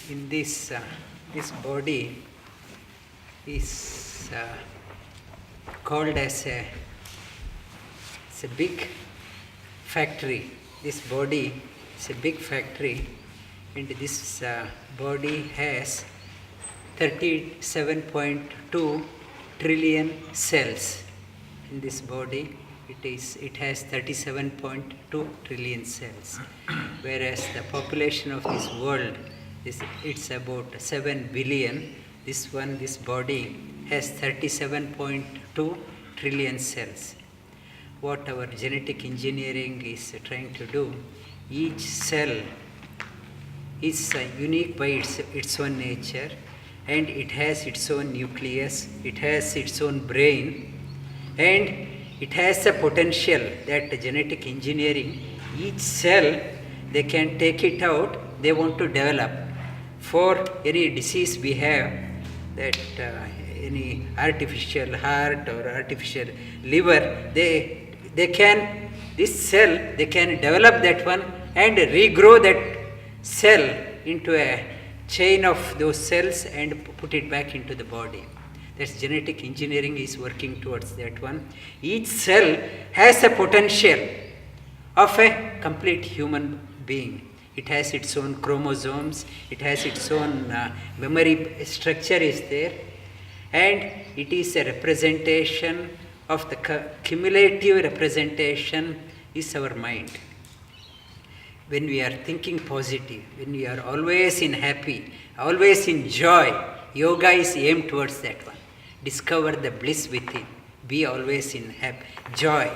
In this body is called as it's a big factory. This body is a big factory, and this body has 37.2 trillion cells. In this body, it has 37.2 trillion cells, whereas the population of this world it's about 7 billion. This body has 37.2 trillion cells. What our genetic engineering is trying to do, each cell is unique by its own nature, and it has its own nucleus, it has its own brain, and it has a potential that genetic engineering, each cell, they can take it out, they want to develop. For any disease we have, that any artificial heart or artificial liver, they can develop that one and regrow that cell into a chain of those cells and put it back into the body. That's genetic engineering is working towards that one. Each cell has a potential of a complete human being. It has its own chromosomes, it has its own memory structure is there, and it is a representation of the cumulative representation is our mind. When we are thinking positive, when we are always in happy, always in joy, yoga is aimed towards that one. Discover the bliss within. Be always in joy.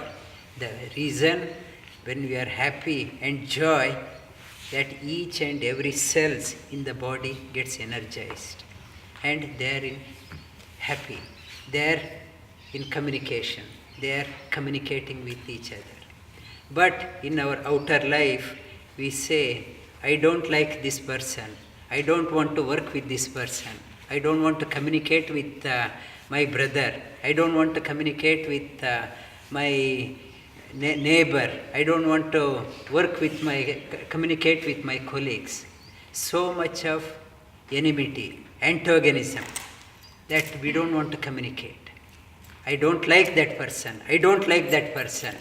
The reason when we are happy and joy, that each and every cells in the body gets energized, and they are in happy. They are in communication. They are communicating with each other. But in our outer life, we say, I don't like this person. I don't want to work with this person. I don't want to communicate with my brother. I don't want to communicate with my neighbor. I don't want to communicate with my colleagues. So much of enmity, antagonism, that we don't want to communicate. I don't like that person. I don't like that person.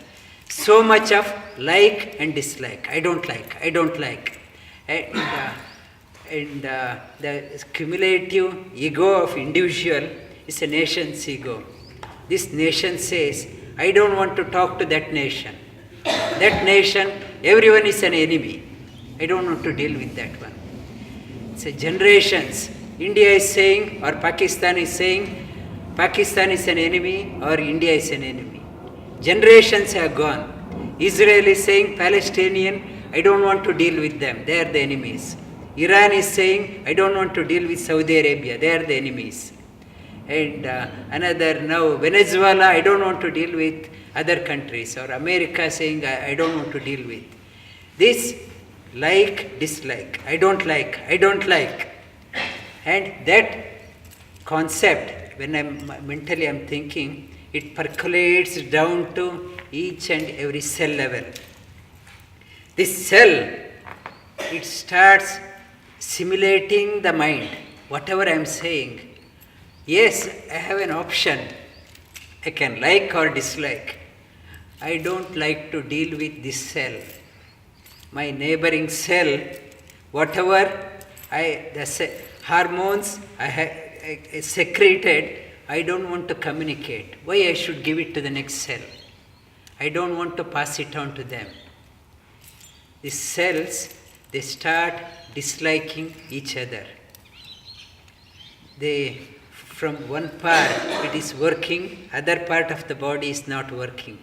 So much of like and dislike. I don't like. And the cumulative ego of individual is a nation's ego. This nation says, I don't want to talk to that nation. That nation, everyone is an enemy. I don't want to deal with that one. It's a generations. India is saying, or Pakistan is saying, Pakistan is an enemy or India is an enemy. Generations have gone. Israel is saying, Palestinian, I don't want to deal with them. They are the enemies. Iran is saying, I don't want to deal with Saudi Arabia. They are the enemies. And another now, Venezuela, I don't want to deal with other countries. Or America saying, I don't want to deal with. This like, dislike, I don't like. And that concept, when I'm thinking, it percolates down to each and every cell level. This cell, it starts simulating the mind. Whatever I'm saying, yes, I have an option. I can like or dislike. I don't like to deal with this cell. My neighboring cell, whatever the hormones I secreted, I don't want to communicate. Why I should give it to the next cell? I don't want to pass it on to them. These cells, they start disliking each other. From one part it is working, other part of the body is not working.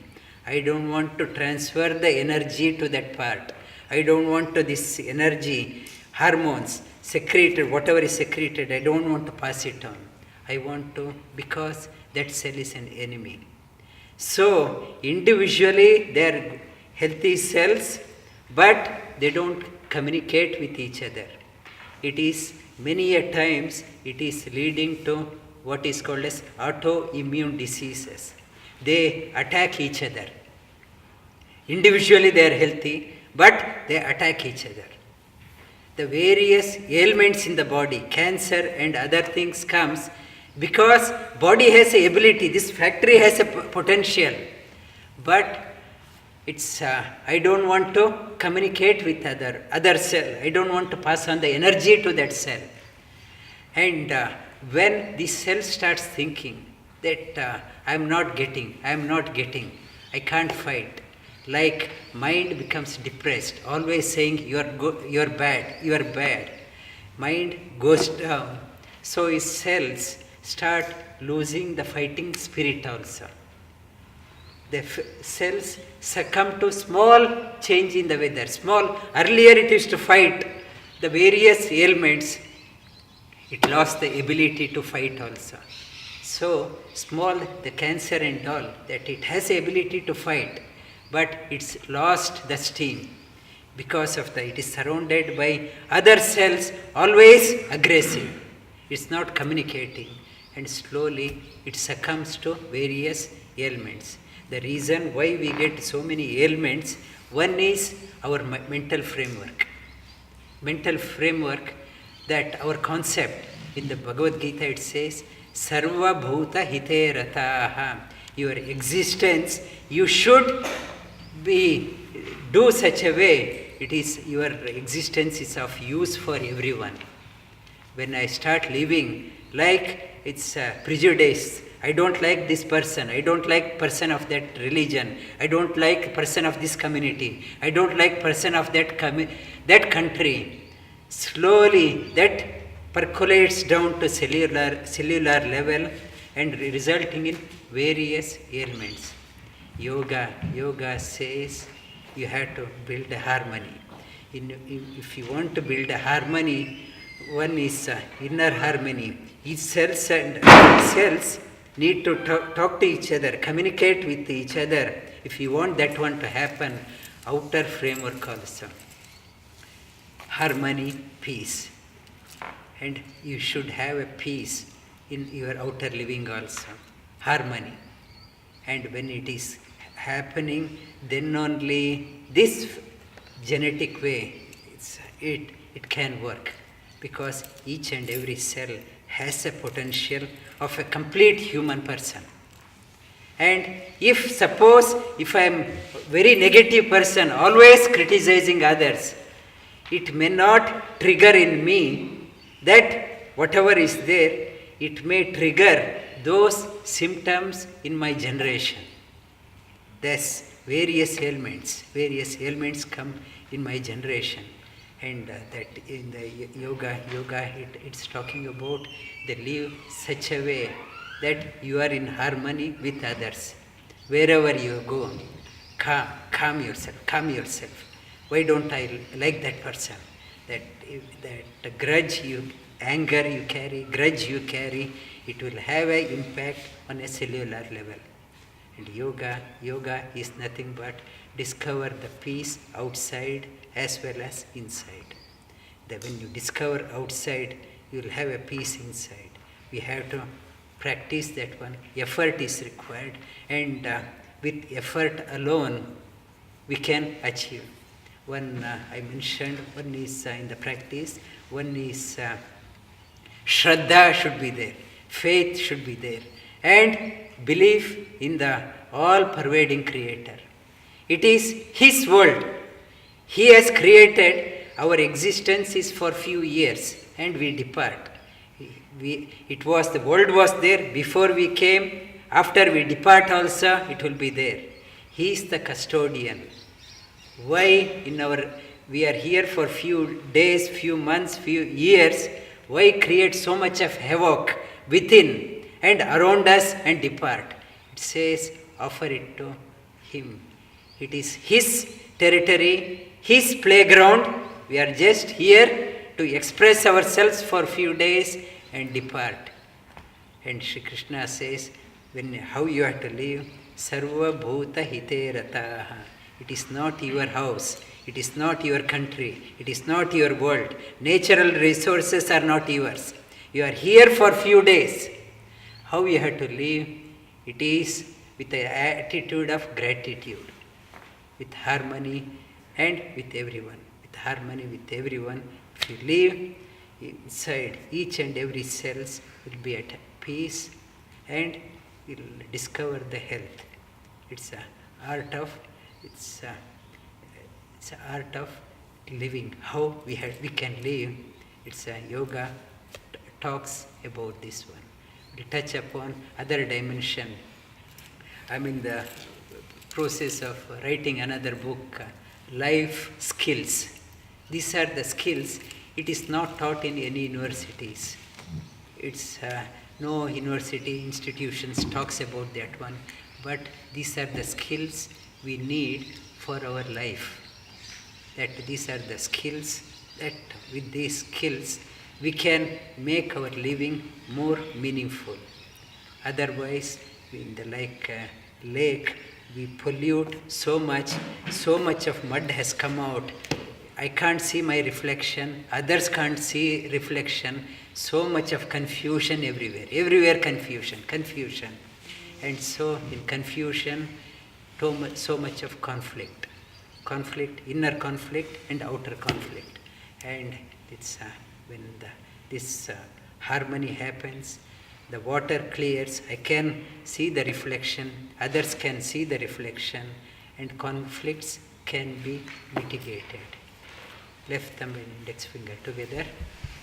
I don't want to transfer the energy to that part. I don't want to this energy, hormones, secreted, whatever is secreted, I don't want to pass it on. I want to, because that cell is an enemy. So, individually they are healthy cells, but they don't communicate with each other. It is, many a times, it is leading to what is called as autoimmune diseases. They attack each other. Individually they are healthy, but they attack each other. the various ailments in the body, cancer and other things comes because body has a ability, this factory has a potential, but it's I don't want to communicate with other cell. I don't want to pass on the energy to that cell. And when this cell starts thinking that I'm not getting, I can't fight. Like mind becomes depressed, always saying you're bad. Mind goes down. So his cells start losing the fighting spirit also. The cells succumb to small change in the weather. Earlier it used to fight the various ailments. It lost the ability to fight also. So small, the cancer and all, that it has the ability to fight, but it's lost the steam because of it is surrounded by other cells, always aggressive. It's not communicating, and slowly it succumbs to various ailments. The reason why we get so many ailments, one is our mental framework. Mental framework, that our concept in the Bhagavad Gita, it says, Sarva Bhuta Hite Rataha. Your existence, you should do such a way, your existence is of use for everyone. When I start living like it's prejudice, I don't like this person, I don't like person of that religion, I don't like person of this community, I don't like person of that country. Slowly that percolates down to cellular level and resulting in various ailments. Yoga says you have to build a harmony. If you want to build a harmony, one is inner harmony. Each cells need to talk to each other, communicate with each other. If you want that one to happen, outer framework also. Harmony, peace. And you should have a peace in your outer living also. Harmony. And when it is happening, then only this genetic way, it can work. Because each and every cell has a potential of a complete human person. And if I am very negative person, always criticizing others, it may not trigger in me that whatever is there, it may trigger those symptoms in my generation. Thus, various ailments come in my generation. And that in the yoga, it's talking about they live such a way that you are in harmony with others. Wherever you go, calm yourself. Why don't I like that person? That grudge anger you carry, it will have an impact on a cellular level. And yoga is nothing but discover the peace outside as well as inside. That when you discover outside, you will have a peace inside. We have to practice that one. Effort is required, and with effort alone, we can achieve. One I mentioned, one is in the practice, one is Shraddha should be there, faith should be there, and belief in the all-pervading Creator. It is His world. He has created. Our existence is for few years and we depart. The world was there before we came. After we depart also, it will be there. He is the custodian. Why we are here for few days, few months, few years? Why create so much of havoc within and around us and depart? It says, offer it to Him. It is His territory, His playground. We are just here to express ourselves for a few days and depart. And Shri Krishna says, how you have to live, Sarva Bhuta Hite Rataha. It is not your house, it is not your country, it is not your world. Natural resources are not yours. You are here for few days. How you have to live? It is with an attitude of gratitude, with harmony and with everyone. With harmony with everyone, If you live inside, each and every cells will be at peace and will discover the health. It's a art of it's a art of living. How we can live. It's a yoga talks about this one. We touch upon other dimension. I'm in the process of writing another book, Life Skills. These are the skills. It is not taught in any universities. It's no university institutions talks about that one. But these are the skills we need for our life. That these are the skills that with these skills we can make our living more meaningful. Otherwise, in the lake, we pollute so much of mud has come out. I can't see my reflection, others can't see reflection, so much of confusion everywhere confusion. And so in confusion, so much of conflict, inner conflict and outer conflict. And it's when this harmony happens, the water clears, I can see the reflection, others can see the reflection, and conflicts can be mitigated. Left thumb and index finger together.